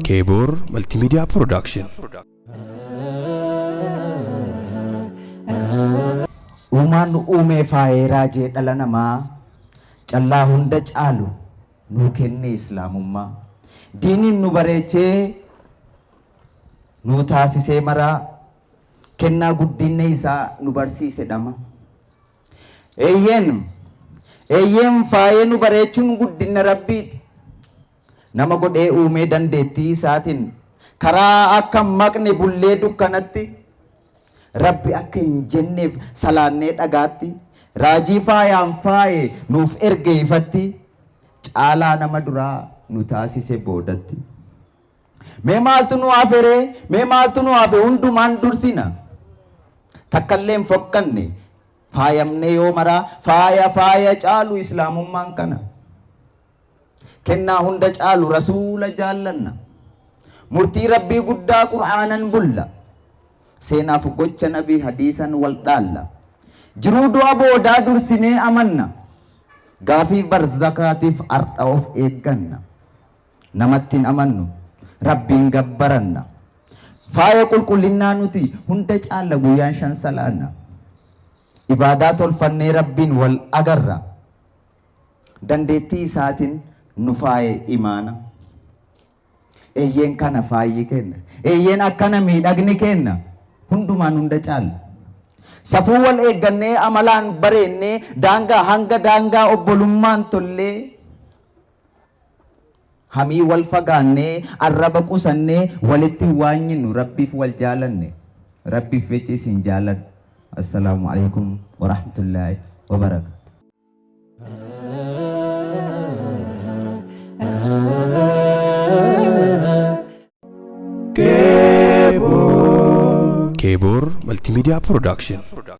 Kebor Multimedia Production. Uumaan uume faayeraa jee dhala namaa callaa hunda caalu nu kenne islaamummaa. Diiniin nu bareechee nu taasisee maraa kennaa guddinne isaa nu barsiise dhama. Eeyyeen faayee nu bareechuun guddina Rabbiiti. Nama godhee uumee dandeettii isaatiin karaa akka maqne bullee dukkanatti Rabbi akka hin jenneef salaannee dhagaatti raajii faayaan faaye nuuf erge ifatti caalaa nama duraa nu taasise boodatti. Mee maaltu nu haferee? Mee maaltu nu hafe? Hundumaan dursina takkalleen fokkanne faayamne yoo maraa faaya caalu islaamummaan kana. Kennaa hunda caalu rasuula jaallanna. Murtii Rabbii guddaa Qur'aanan bulla. Seenaaf gocha nabii hadiisan wal dhaalla. Jiruu du'a boodaa dursinee amanna. Gaafii barzakaatiif ardha of eegganna. Namattiin amannu Rabbiin gabbaranna. Faaya qulqullinnaa nuti hunda caalla guyyaan 5 salaanna. Ibaadaa tolfannee Rabbiin wal agarra. Dandeettii isaatiin nu faaye imaana. Eeyyeen kana faayyi kenna. Eeyyeen akkana miidhagni kenna. Hundumaan hunda caalla. Safuu wal eeggannee amalaan bareennee daangaa hanga daangaa obbolummaan tollee hamii wal fagaannee arraba qusannee walitti waanyinu Rabbiif wal jaalanne. Rabbiif jecha isin jaaladha. Assalaamu alaikum wa rahmatullahi wa barakatuh. Kebor Multimedia Production.